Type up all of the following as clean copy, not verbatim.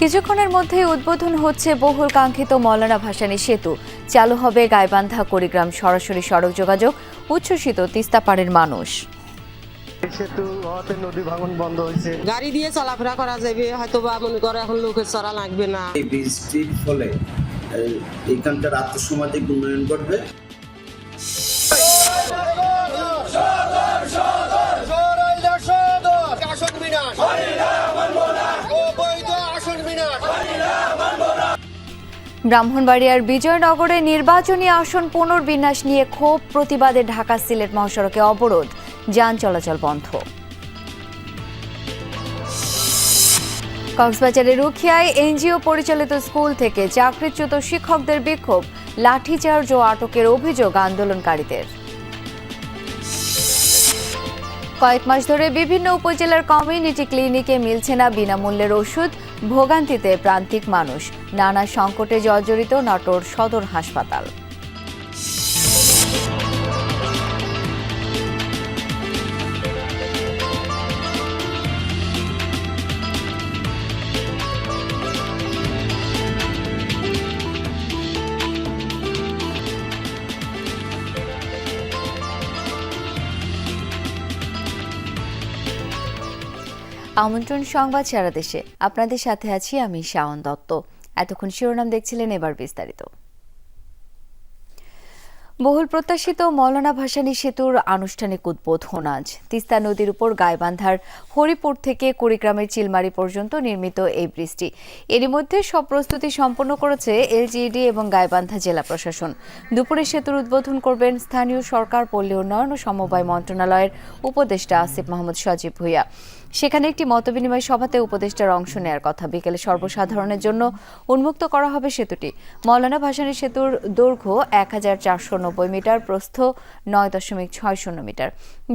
কিছুক্ষণের মধ্যেই উদ্বোধন হচ্ছে বহুল কাঙ্ক্ষিত মৌলানা ভাসানী সেতু। চালু হবে গাইবান্ধা কুড়িগ্রাম সরাসরি সড়ক যোগাযোগ। উচ্ছ্বসিত তিস্তা পাড়ের মানুষ। সেতু হওয়াতে নদী ভাঙন বন্ধ হয়েছে, গাড়ি দিয়ে চলাফেরা করা যাবে, হয়তো বা মনে করে এখন লোকের চড়া লাগবে না। এই বৃষ্টির ফলে এইখানকার আত্মসামাজিক উন্নয়ন ঘটবে। ব্রাহ্মণবাড়িয়ার বিজয়নগরে নির্বাচনী আসন পুনর্বিন্যাস নিয়ে ক্ষোভ প্রতিবাদে ঢাকা সিলেট মহাসড়কে অবরোধ, যান চলাচল বন্ধ। কক্সবাজারের রুখিয়ায় এনজিও পরিচালিত স্কুল থেকে চাকরিচ্যুত শিক্ষকদের বিক্ষোভ, লাঠিচার্জ ও আটকের অভিযোগ আন্দোলনকারীদের। কয়েক মাস ধরে বিভিন্ন উপজেলার কমিউনিটি ক্লিনিকে মিলছে না বিনামূল্যের ওষুধ, ভোগান্তিতে প্রান্তিক মানুষ। নানা সংকটে জর্জরিত নাটোর সদর হাসপাতাল। আমন্ত্রণ সংবাদ সারা দেশে, আপনাদের সাথে আছি আমি শাওন দত্ত। এতক্ষণ শিরোনাম দেখছিলেন, এবার বিস্তারিত। বহুল প্রত্যাশিত মৌলানা ভাসানী সেতুর আনুষ্ঠানিক উদ্বোধন আজ। তিস্তা নদীর উপর গাইবান্ধার হরিপুর থেকে কুড়িগ্রামের চিলমারি পর্যন্ত নির্মিত এই ব্রিজটি এরই মধ্যে সব প্রস্তুতি সম্পন্ন করেছে এলজিইডি এবং গাইবান্ধা জেলা প্রশাসন। দুপুরে সেতুর উদ্বোধন করবেন স্থানীয় সরকার, পল্লী উন্নয়ন ও সমবায় মন্ত্রণালয়ের উপদেষ্টা আসিফ মাহমুদ সজীব ভুঁইয়া। সেখানে একটি মতবিনিময় সভাতে উপদেষ্টার অংশ নেয়ার কথা। বিকেলে সর্বসাধারণের জন্য উন্মুক্ত করা হবে সেতুটি। মৌলানা ভাসানী সেতুর দৈর্ঘ্য 1490 মিটার, প্রস্থ 9.60 মিটার।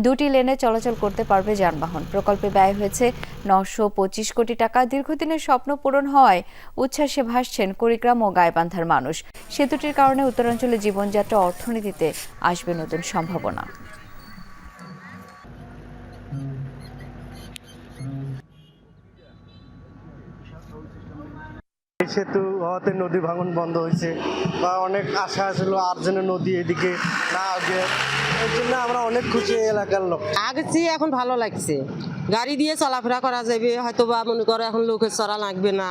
দুটি লেনে চলাচল করতে পারবে যানবাহন। প্রকল্পে ব্যয় হয়েছে 925 কোটি টাকা। দীর্ঘদিনের স্বপ্ন পূরণ হওয়ায় উচ্ছ্বাসে ভাসছেন কুড়িগ্রাম ও গাইবান্ধার মানুষ। সেতুটির কারণে উত্তরাঞ্চলে জীবনযাত্রা, অর্থনীতিতে আসবে নতুন সম্ভাবনা। এই সেতু হওয়াতে নদী ভাঙন বন্ধ হয়েছে, বা অনেক আশা ছিল আর যেন নদী এদিকে না আগে, এর জন্য আমরা অনেক খুশি এই এলাকার লোক। আগে চেয়ে এখন ভালো লাগছে, গাড়ি দিয়ে চলাফেরা করা যাবে, হয়তো বা মনে করে এখন লোকের চড়া লাগবে না।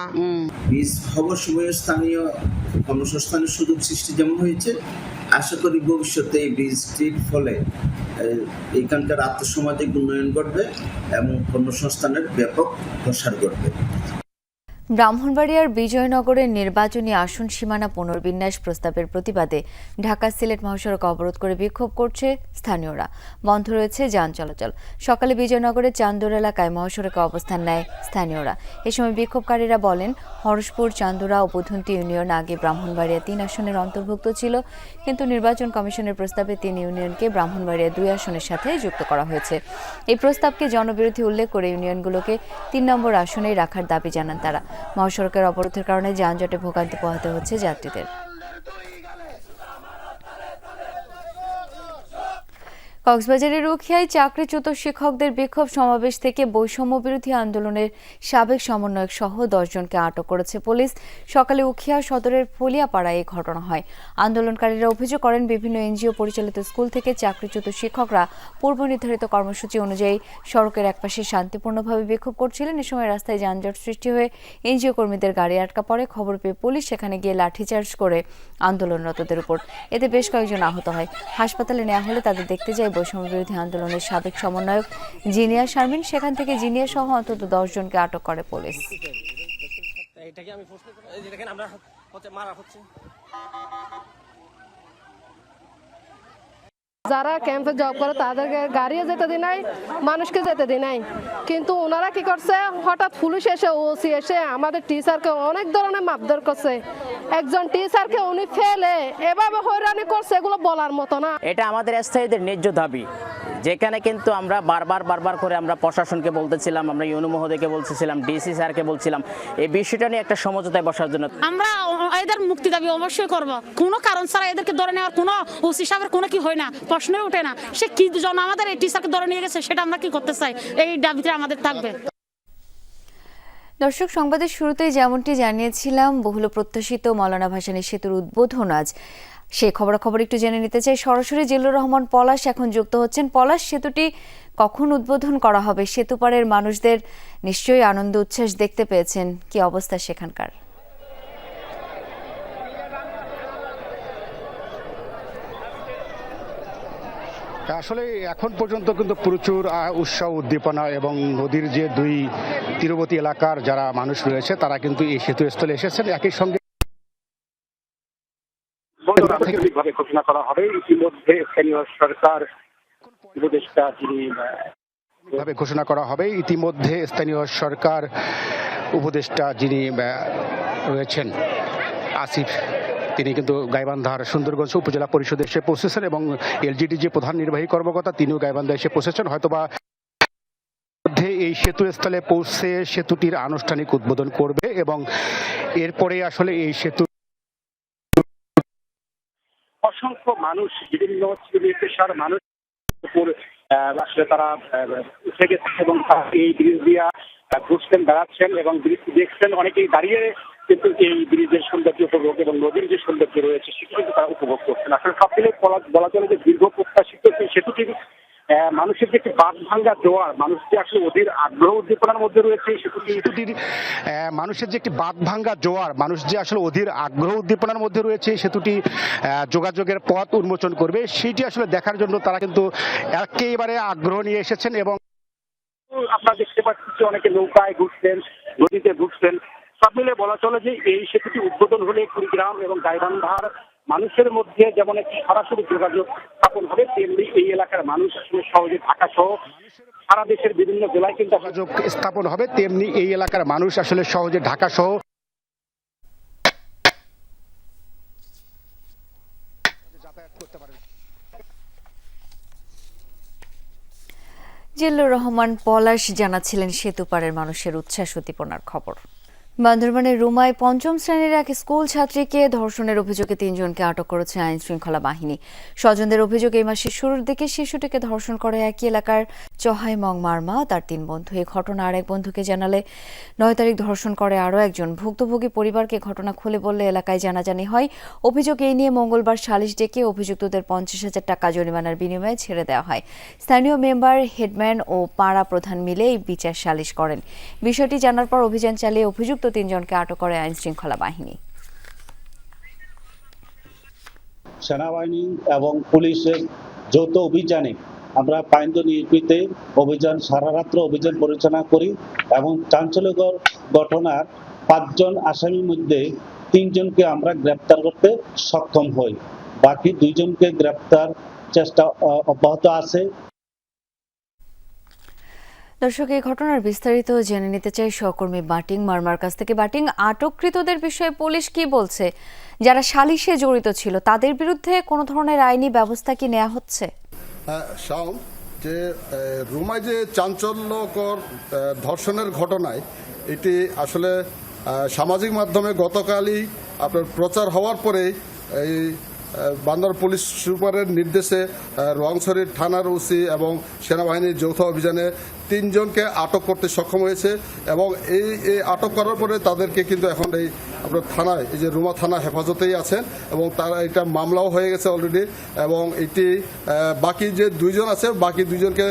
বীজ হবার সময় স্থানীয় কর্মসংস্থানের সুযোগ সৃষ্টি যেমন হয়েছে, আশা করি ভবিষ্যতে এই বৃষ্টির ফলে এইখানকার আত্মসামাজিক উন্নয়ন ঘটবে এবং কর্মসংস্থানের ব্যাপক প্রসার ঘটবে। ব্রাহ্মণবাড়িয়ার বিজয়নগরের নির্বাচনী আসন সীমানা পুনর্বিন্যাস প্রস্তাবের প্রতিবাদে ঢাকা সিলেট মহাসড়ক অবরোধ করে বিক্ষোভ করছে স্থানীয়রা। বন্ধ রয়েছে যান চলাচল। সকালে বিজয়নগরের চান্দুর এলাকায় মহাসড়কে অবস্থান নেয় স্থানীয়রা। এ সময় বিক্ষোভকারীরা বলেন, হরসপুর, চান্দুরা ও বুধন্তি ইউনিয়ন আগে ব্রাহ্মণবাড়িয়া 3 আসনের অন্তর্ভুক্ত ছিল, কিন্তু নির্বাচন কমিশনের প্রস্তাবে 3 ইউনিয়নকে ব্রাহ্মণবাড়িয়া 2 আসনের সাথে যুক্ত করা হয়েছে। এই প্রস্তাবকে জনবিরোধী উল্লেখ করে ইউনিয়নগুলোকে 3 নম্বর আসনেই রাখার দাবি জানান তারা। মহাসড়কের অবরোধের কারণে যানজটে ভোগান্তি পোহাতে হচ্ছে যাত্রীদের। কক্সবাজারের রুখিয়ায় চাকরিচ্যুত শিক্ষকদের বিক্ষোভ সমাবেশ থেকে বৈষম্য বিরোধী আন্দোলনের সাবেক সমন্বয়ক সহ 10 জনকে আটক করেছে পুলিশ। সকালে উখিয়া সদরের ফলিয়াপাড়ায় এই ঘটনা হয়। আন্দোলনকারীরা অভিযোগ করেন, বিভিন্ন এনজিও পরিচালিত স্কুল থেকে চাকরিচ্যুত শিক্ষকরা পূর্ব নির্ধারিত কর্মসূচি অনুযায়ী সড়কের একপাশে শান্তিপূর্ণভাবে বিক্ষোভ করছিলেন। এ সময় রাস্তায় যানজট সৃষ্টি হয়ে এনজিও কর্মীদের গাড়ি আটকা পড়ে। খবর পেয়ে পুলিশ সেখানে গিয়ে লাঠিচার্জ করে আন্দোলনরতদের উপর। এতে বেশ কয়েকজন আহত হয়। হাসপাতালে নেওয়া হলে তাদের দেখতে যায় বৈষম্য বিরোধী আন্দোলনের সাবেক সমন্বয়ক জিনিয়া শারমিন। সেখান থেকে জিনিয়া সহ অন্তত 10 জনকে আটক করে পুলিশ। যারা ক্যাম্পে জব করে তাদেরকে গাড়িও যেতে দিই নাই, মানুষকে যেতে দিই নাই, কিন্তু ওনারা কি করছে, হঠাৎ পুলিশ এসে, ওসি এসে আমাদের টিচারকে অনেক ধরনের মারধর করছে। একজন টিচারকে উনি ফেলে এভাবে হয়রানি করছে, এগুলো বলার মতো না। এটা আমাদের স্থায়ীদের ন্যায্য দাবি, যেখানে কিন্তু আমরা বারবার করে আমরা প্রশাসনকে বলতেছিলাম, আমরা ইউনো মহোদয়কে বলতেছিলাম, ডিসি স্যারকে বলছিলাম এই বিষয়টা নিয়ে একটা সমঝোতায় বসার জন্য। আমরা এদের মুক্তি দাবি অবশ্যই করব। কোনো কারণ ছাড়া এদেরকে ধরে নেওয়ার কোনো ওসি সাহেবের কোনো কি হয় না, প্রশ্নই ওঠে না। সে কি জন আমাদের এই টিচারকে ধরে নিয়ে গেছে, সেটা আমরা কি করতে চাই, এই দাবিতে আমাদের থাকবে। দর্শক, সংবাদের শুরুতেই যেমনটি জানিয়েছিলাম, বহুল প্রত্যাশিত মওলানা ভাসানী সেতুর উদ্বোধন আজ। সে খবরাখবর একটু জেনে নিতে চাই। সরাসরি জিল্লুর রহমান পলাশ এখন যুক্ত হচ্ছেন। পলাশ, সেতুটি কখন উদ্বোধন করা হবে? সেতু পাড়ের মানুষদের নিশ্চয়ই আনন্দ উচ্ছ্বাস দেখতে পেয়েছেন, কি অবস্থা সেখানকার? আসলে এখন পর্যন্ত কিন্তু প্রচুর উৎসাহ উদ্দীপনা এবং নদীর যে দুই তীরবর্তী এলাকার যারা মানুষ রয়েছে তারা কিন্তু এই সেতুস্থলে এসেছেন। একই সঙ্গে আনুষ্ঠানিকভাবে ঘোষণা করা হবে। ইতিমধ্যে স্থানীয় সরকার উপদেষ্টা ঘোষণা করা হবে। ইতিমধ্যে স্থানীয় সরকার উপদেষ্টা যিনি রয়েছেন আসিফ, তিনি কিন্তু গাইবান্ধার সুন্দরগঞ্জ উপজেলা পরিষদে এসে পৌঁছেছেন এবং এলজিডি যে প্রধান নির্বাহী কর্মকর্তা তিনিও গাইবান্ধা এসে পৌঁছেছেন। হয়তোবা মধ্যে এই সেতুস্থলে পৌঁছে সেতুটির আনুষ্ঠানিক উদ্বোধন করবে এবং এরপরে আসলে এই সেতু অসংখ্য মানুষ, বিভিন্ন পেশার মানুষ আসলে তারা উঠে গেছে এবং এই ব্রিজ দিয়া ঘুরছেন, বেড়াচ্ছেন এবং ব্রিজটি দেখছেন। অনেকেই দাঁড়িয়ে কিন্তু এই ব্রিজের সৌন্দর্য উপভোগ এবং নদীর যে সৌন্দর্য রয়েছে সেটি কিন্তু তারা উপভোগ করছেন। আসলে সব মিলে বলা চলে যে দীর্ঘ প্রত্যাশিত সেই সেতুটির মানুষের যে একটি বাঁধ ভাঙ্গা জোয়ার, মানুষ যে আসলে অধীর আগ্রহ উদ্দীপনার মধ্যে রয়েছে সেতুটির মানুষের যে একটি বাঁধ ভাঙ্গা জোয়ার, মানুষ যে আসলে অধীর আগ্রহ উদ্দীপনার মধ্যে রয়েছে, সেতুটি যোগাযোগের পথ উন্মোচন করবে সেটি আসলে দেখার জন্য তারা কিন্তু একেবারে আগ্রহ নিয়ে এসেছেন। এবং আপনারা দেখতে পাচ্ছেন যে অনেকে নৌকায় ঘুরছেন, নদীতে ঘুরছেন। সব মিলে বলা চলে যে এই সেতুটি উদ্বোধন হলে কুড়িগ্রাম এবং গাইবান্ধার মানুষের মধ্যে যেমন একটি সরাসরি যোগাযোগ স্থাপন হবে, তেমনি এই এলাকার মানুষ আসলে সহজে ঢাকা সহ সারা দেশের বিভিন্ন জেলায় কিন্তু যোগাযোগ স্থাপন হবে, তেমনি এই এলাকার মানুষ আসলে সহজে ঢাকা সহ যাতায়াত করতে পারবে। জিল্লুর রহমান পলাশ জানাচ্ছিলেন সেতু পাড়ের মানুষের উচ্ছ্বাস উদ্দীপনার খবর। বান্দরবানের রুমায় পঞ্চম শ্রেণীর এক স্কুল ছাত্রীকে ধর্ষণের অভিযোগে 3 জনকে আটক করেছে আইন শৃঙ্খলা বাহিনী। স্বজনদের অভিযোগ, এই মাসের শুরুর দিকে শিশুটিকে ধর্ষণ করে একই এলাকার চহাই মং মারমা তার 3 বন্ধু। এই ঘটনা আর এক বন্ধুকে জানালে 9 তারিখ ধর্ষণ করে আরও একজন। ভুক্তভোগী পরিবারকে ঘটনা খুলে বললে এলাকায় জানাজানি হয়। অভিযোগ এই নিয়ে মঙ্গলবার সালিশ ডেকে অভিযুক্তদের 50,000 টাকা জরিমানার বিনিময়ে ছেড়ে দেওয়া হয়। স্থানীয় মেম্বার, হেডম্যান ও পাড়া প্রধান মিলে এই বিচার সালিশ করেন। বিষয়টি জানার পর অভিযান চালিয়ে অভিযুক্ত 3 জনকে আটক করে আইন শৃঙ্খলা বাহিনী। সেনাবাহিনী এবং পুলিশের যৌথ অভিযানে আমরা পাইন্দু নির্বিতে অভিযান সারা রাত্র অভিযান পরিচালনা করি এবং চাঞ্চল্যকর ঘটনার 5 জন আসামির মধ্যে 3 জনকে আমরা গ্রেপ্তার করতে সক্ষম হই। বাকি 2 জনকে গ্রেপ্তার চেষ্টা অব্যাহত আছে। দর্শক, এই ঘটনার বিস্তারিত জেনে নিতে চাই সহকর্মী বাটিং মারমার কাছ থেকে। বাটিং, আটককৃতদের বিষয়ে পুলিশ কি বলছে? যারা সালিশে জড়িত ছিল তাদের বিরুদ্ধে কোনো ধরনের আইনি ব্যবস্থা কি নেওয়া হচ্ছে? যে রুমায় যে চাঞ্চল্যকর ধর্ষণের ঘটনায় এটি আসলে সামাজিক মাধ্যমে গতকালই আপনার প্রচার হওয়ার পরে এই বান্দর পুলিশ সুপারের নির্দেশে রোয়াংছড়ি থানার ওসি এবং সেনাবাহিনীর যৌথ অভিযানে 3 জনকে আটক করতে সক্ষম হয়েছে এবং এই আটক করার পরে তাদেরকে কিন্তু এখন এই আপনার থানায়, এই যে রুমা থানা হেফাজতেই আছেন এবং তারা এটা মামলাও হয়ে গেছে অলরেডি এবং এটি বাকি যে 2 জন আছে, বাকি 2 জনকে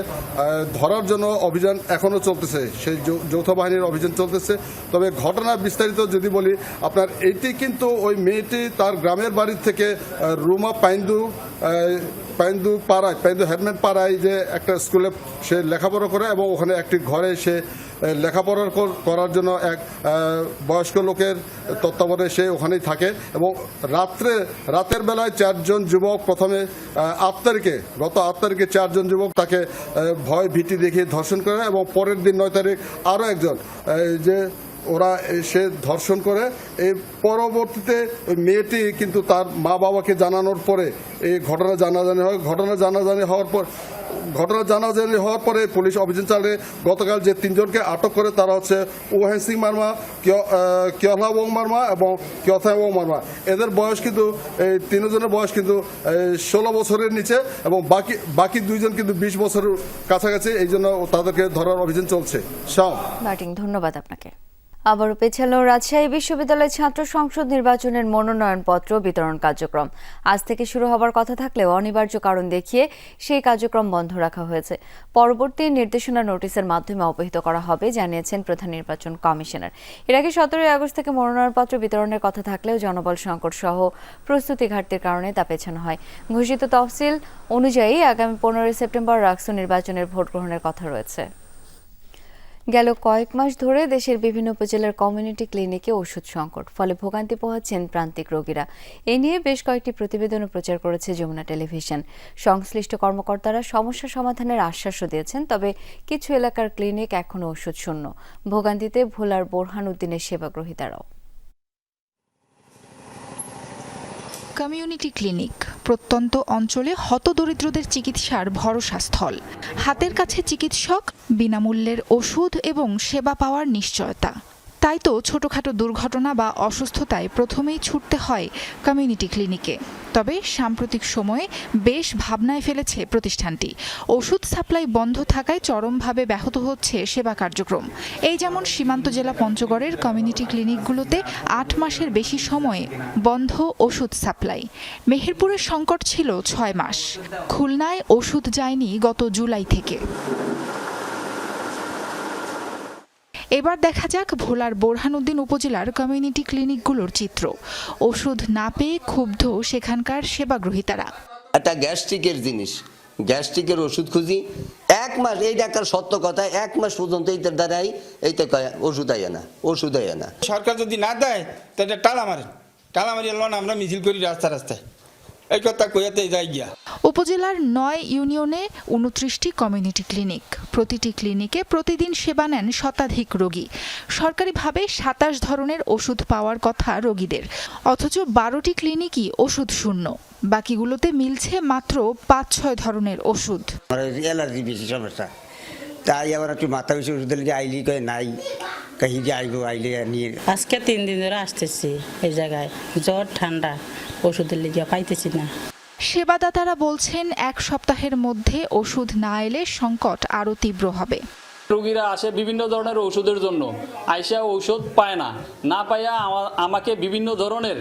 ধরার জন্য অভিযান এখনও চলতেছে, সেই যৌথ বাহিনীর অভিযান চলতেছে। তবে ঘটনা বিস্তারিত যদি বলি, আপনার এইটি কিন্তু ওই মেয়েটি তার গ্রামের বাড়ির থেকে রুমা পাইন্দু পাড়ায়, পাইন্দু হেডম্যান পাড়ায় যে একটা স্কুলে সে লেখাপড়া করে এবং ওখানে একটি ঘরে সে লেখাপড়া করার জন্য এক বয়স্ক লোকের তত্ত্বাবধানে সে ওখানেই থাকে এবং রাতের বেলায় 4 জন যুবক প্রথমে গত 8 তারিখে 4 জন যুবক তাকে ভয় ভীতি দেখিয়ে ধর্ষণ করে এবং পরের দিন 9 তারিখ আরও একজন যে ওরা এসে ধর্ষণ করে। এই পরবর্তীতে মেয়েটি কিন্তু তার মা বাবাকে জানানোর পরে এই ঘটনা জানাজানি হয়। ঘটনা জানাজানি হওয়ার পরে পুলিশ অভিযান চালিয়ে গতকাল যে 3 জনকে আটক করে তারা হচ্ছে ওহেন সিং মারমা, কিয়লা ওং মারমা এবং কিয়থা ওং মারমা। এদের বয়স কিন্তু এই 3 জনের বয়স কিন্তু 16 বছরের নিচে এবং বাকি 2 জন কিন্তু 20 বছরের কাছাকাছি। এই জন্য তাদেরকে ধরার অভিযান চলছে। ধন্যবাদ আপনাকে। আবারও পেছালো রাজশাহী বিশ্ববিদ্যালয় ছাত্র সংসদ নির্বাচনের মনোনয়নপত্র বিতরণ কার্যক্রম। আজ থেকে শুরু হবার কথা থাকলেও অনিবার্য কারণ দেখিয়ে সেই কার্যক্রম বন্ধ রাখা হয়েছে। পরবর্তী নির্দেশনা নোটিশের মাধ্যমে অবহিত করা হবে জানিয়েছেন প্রধান নির্বাচন কমিশনার। এর আগে 17 আগস্ট থেকে মনোনয়নপত্র বিতরণের কথা থাকলেও জনবল সংকট সহ প্রস্তুতি ঘাটতির কারণে তা পেছানো হয়। ঘোষিত তফসিল অনুযায়ী আগামী 15 সেপ্টেম্বর রাকসু নির্বাচনের ভোট গ্রহণের কথা রয়েছে। গেল কয়েক মাস ধরে দেশের বিভিন্ন উপজেলার কমিউনিটি ক্লিনিকে ওষুধ সংকট, ফলে ভোগান্তি পোহাচ্ছেন প্রান্তিক রোগীরা। এ নিয়ে বেশ কয়েকটি প্রতিবেদনও প্রচার করেছে যমুনা টেলিভিশন। সংশ্লিষ্ট কর্মকর্তারা সমস্যা সমাধানের আশ্বাসও দিয়েছেন, তবে কিছু এলাকার ক্লিনিক এখনও ওষুধ শূন্য। ভোগান্তিতে ভোলার বোরহান উদ্দিনের সেবাগ্রহীতারাও। কমিউনিটি ক্লিনিক প্রত্যন্ত অঞ্চলে হতদরিদ্রদের চিকিৎসার ভরসাস্থল। হাতের কাছে চিকিৎসক, বিনামূল্যের ওষুধ এবং সেবা পাওয়ার নিশ্চয়তা। তাই তো ছোটখাটো দুর্ঘটনা বা অসুস্থতায় প্রথমেই ছুটতে হয় কমিউনিটি ক্লিনিকে। তবে সাম্প্রতিক সময়ে বেশ ভাবনায় ফেলেছে প্রতিষ্ঠানটি। ওষুধ সাপ্লাই বন্ধ থাকায় চরমভাবে ব্যাহত হচ্ছে সেবা কার্যক্রম। এই যেমন সীমান্ত জেলা পঞ্চগড়ের কমিউনিটি ক্লিনিকগুলোতে 8 মাসের বেশি সময়ে বন্ধ ওষুধ সাপ্লাই। মেহেরপুরের সংকট ছিল 6 মাস। খুলনায় ওষুধ যায়নি গত জুলাই থেকে। এবার দেখা যাক ভোলার বোরহানউদ্দিন উপজেলার কমিউনিটি ক্লিনিকগুলোর চিত্র। ওষুধ না পেয়ে ক্ষুব্ধ সেখানকার সেবাগ্রহীতারা। একটা গ্যাস্ট্রিকের জিনিস, গ্যাস্ট্রিকের ওষুধ খুঁজি 1 মাস, এই ডাক্তার সত্য কথা, 1 মাস পর্যন্ত এইটার দ্বারাই এইটা ওষুধ আয় না। সরকার যদি না দেয় তাহলে টালা মারি লোন আমরা মিছিল করি রাস্তায়, এই কথা কইয়াতে যাই গিয়া। উপজেলার 9 ইউনিয়নে 29টি কমিউনিটি ক্লিনিক। প্রতিটি ক্লিনিকে প্রতিদিন সেবা নেন শতাধিক রোগী। সরকারিভাবে 27 ধরনের ওষুধ পাওয়ার কথা রোগীদের, অথচ 12টি ক্লিনিকই ওষুধ শূন্য। বাকিগুলোতে মিলছে মাত্র 5-6 ধরনের ওষুধ। অ্যালার্জি বেশি সমস্যা, তাই আবার একটু মাথা বেশি ওষুধ আইলি কয় নাই, আইলে নিয়ে। আজকে 3 দিন ধরে আসতেছি এই জায়গায়, জ্বর ঠান্ডা, ওষুধের লিগে পাইতেছি না। সেবাদাতারা বলছেন 1 সপ্তাহের মধ্যে ওষুধ না এলে সংকট আরও তীব্র হবে। রোগীরা আসে বিভিন্ন ধরনের ওষুধের জন্য, আইসা ঔষধ পায় না পাইয়া আমাকে বিভিন্ন ধরনের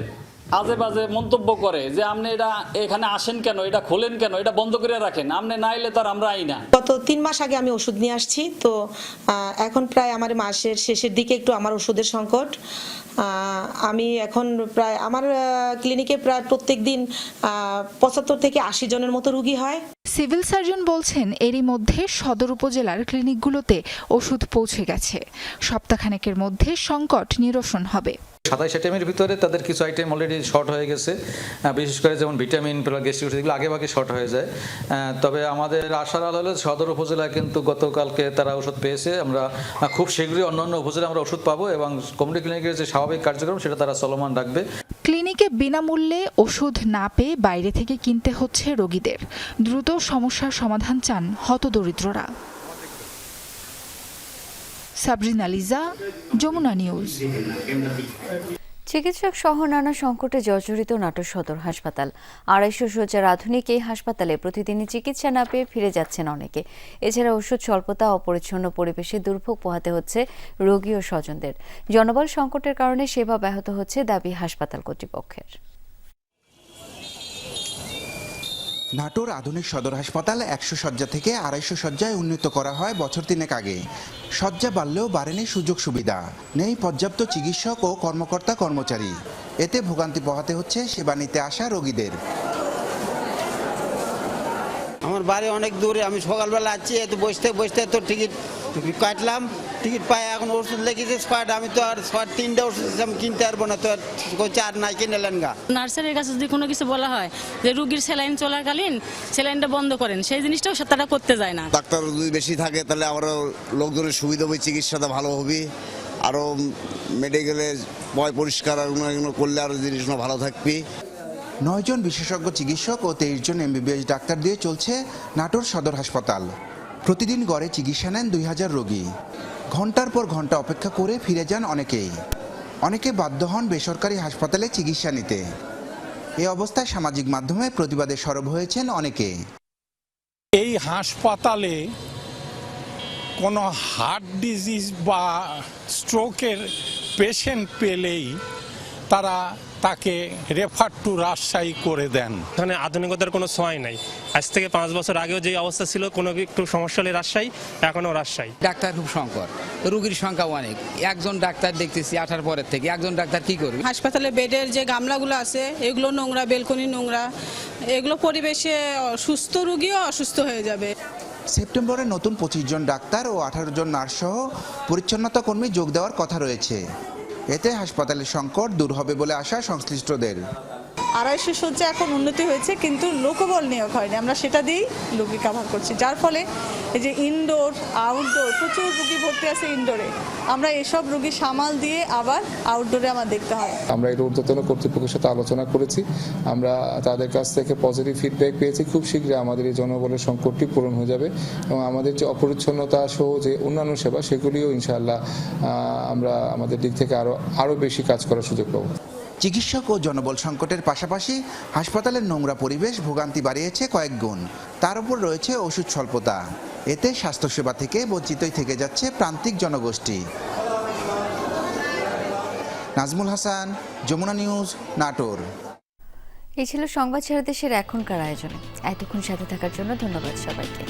আজে বাজে মন্তব্য করে যে আপনি এটা এখানে আসেন কেন, এটা খোলেন কেন, এটা বন্ধ করে রাখেন, আপনি না এলে তার আমরা আই না। গত 3 মাস আগে আমি ওষুধ নিয়ে আসছি, তো এখন প্রায় আমার মাসের শেষের দিকে একটু আমার ওষুধের সংকট। আমি এখন প্রায় আমার ক্লিনিকে প্রায় প্রত্যেক দিন 75 থেকে 80 জনের মতো রোগী হয়। সিভিল সার্জন বলছেন এরই মধ্যে সদর উপজেলার ক্লিনিকগুলোতে ওষুধ পৌঁছে গেছে। সপ্তাহখানেকের মধ্যে সংকট নিরসন হবে। 27 আইটেমের ভিতরে তাদের কিছু আইটেম অলরেডি শর্ট হয়ে গেছে, বিশেষ করে যেমন ভিটামিন, গ্যাস্ট্রিক, এগুলো আগে শর্ট হয়ে যায়। তবে আমাদের আশার আলো হলো সদর উপজেলায় কিন্তু গতকালকে তারা ওষুধ পেয়েছে। আমরা খুব শীঘ্রই অন্যান্য উপজেলায় আমরা ওষুধ পাবো এবং কমিউনিটি ক্লিনিকের যে স্বাভাবিক কার্যক্রম সেটা তারা চলমান রাখবে। ক্লিনিকে বিনামূল্যে ওষুধ না পেয়ে বাইরে থেকে কিনতে হচ্ছে রোগীদের। দ্রুত সমস্যার সমাধান চান হতদরিদ্ররা। সাবরিনা লিজা, যমুনা নিউজ। চিকিৎসক সহ নানা সংকটে জর্জরিত নাটোর সদর হাসপাতাল। 250 শয্যার আধুনিক এই হাসপাতালে প্রতিদিনই চিকিৎসা না পেয়ে ফিরে যাচ্ছেন অনেকে। এছাড়া ওষুধ স্বল্পতা, অপরিচ্ছন্ন পরিবেশে দুর্ভোগ পোহাতে হচ্ছে রোগী ও স্বজনদের। জনবল সংকটের কারণে সেবা ব্যাহত হচ্ছে, দাবি হাসপাতাল কর্তৃপক্ষের। নাটোর আধুনিক সদর হাসপাতাল 100 শয্যা থেকে 250 শয্যায় উন্নীত করা হয় বছর 3 আগে। শয্যা বাড়লেও বাড়েনি সুযোগ সুবিধা, নেই পর্যাপ্ত চিকিৎসক ও কর্মচারী। এতে ভোগান্তি পোহাতে হচ্ছে সেবা নিতে আসা রোগীদের। আমার বাড়ি অনেক দূরে, আমি সকালবেলা আছি, এত বসতে তো টিকিট কাটলাম, টিকিট পাই, এখন ওষুধ লেগেছে স্কোয়াড, আমি তো আর 3টা ওষুধ আমি কিনতে পারবো না, তো আর নাই কিনলেন গা। নার্সের কাছে যদি কোনো কিছু বলা হয় যে রোগীর স্যালাইন চলাকালীন স্যালাইনটা বন্ধ করেন, সেই জিনিসটাও তারা করতে যায় না। ডাক্তার যদি বেশি থাকে তাহলে আরও লোকজনের সুবিধা হবে, চিকিৎসাটা ভালো হবে, আরও মেডিকেলে পরিষ্কার করলে আরও জিনিসগুলো ভালো থাকবে। 9 জন বিশেষজ্ঞ চিকিৎসক ও 23 জন MBBS ডাক্তার দিয়ে চলছে নাটোর সদর হাসপাতাল। প্রতিদিন গড়ে চিকিৎসা নেন 2000 রোগী। ঘন্টার পর ঘন্টা অপেক্ষা করে ফিরে যান অনেকে বাধ্য হন বেসরকারি হাসপাতালে চিকিৎসা নিতে। এই অবস্থায় সামাজিক মাধ্যমে প্রতিবাদে সরব হয়েছেন অনেকে। এই হাসপাতালে কোনো হার্ট ডিজিজ বা স্ট্রোকের পেশেন্ট পেলেই তারা তাকে রেফার টু রাজশাহী করে দেন। এখানে আধুনিকতার কোনো ছোঁয়াই নাই। আজ থেকে 5 বছর আগেও যে অবস্থা ছিল, কোনো একটু সমস্যা হলে রাজশাহী, এখনও রাজশাহী। ডাক্তার খুব সংকট, রোগীর সংখ্যা অনেক। একজন ডাক্তার দেখতেছি 18 পরের থেকে, একজন ডাক্তার কি করবে? হাসপাতালে বেডের যে গামলাগুলো আছে এগুলো নোংরা, বেলকনি নোংরা, এগুলো পরিবেশে সুস্থ রোগীও অসুস্থ হয়ে যাবে। সেপ্টেম্বরে নতুন 25 জন ডাক্তার ও 18 জন নার্স সহ পরিচ্ছন্নতা কর্মী যোগ দেওয়ার কথা রয়েছে। এতে হাসপাতালের সংকট দূর হবে বলে আশা সংশ্লিষ্টদের। 250 শয্যা এখন উন্নতি হয়েছে, কিন্তু লোকবল নিয়োগ হয়নি। আমরা সেটা দিয়েই রোগী কাভার করছি, যার ফলে এই যে ইনডোর আউটডোর প্রচুর রোগী ভর্তি আছে ইনডোরে, আমরা এসব রোগী সামাল দিয়ে আবার আউটডোরে আমার দেখতে হয়। আমরা এই ঊর্ধ্বতন কর্তৃপক্ষের সাথে আলোচনা করেছি, আমরা তাদের কাছ থেকে পজিটিভ ফিডব্যাক পেয়েছি। খুব শীঘ্রই আমাদের এই জনবলের সংকটটি পূরণ হয়ে যাবে এবং আমাদের যে অপরিচ্ছন্নতা সহ যে অন্যান্য সেবা সেগুলিও ইনশাআল্লাহ আমরা আমাদের দিক থেকে আরও বেশি কাজ করার সুযোগ পাব। চিকিৎসক ও জনবল সংকটের পাশাপাশি হাসপাতালের নোংরা পরিবেশ ভোগান্তি বাড়িয়েছে কয়েক গুণ। তার উপর রয়েছে ওষুধ স্বল্পতা। এতে স্বাস্থ্যসেবা থেকে বঞ্চিতই থেকে যাচ্ছে প্রান্তিক জনগোষ্ঠী। নাজমুল হাসান, যমুনা নিউজ, নাটোর। এই ছিল সংবাদ সারা দেশের এখনকার আয়োজনে। এতক্ষণ সাথে থাকার জন্য ধন্যবাদ সবাইকে।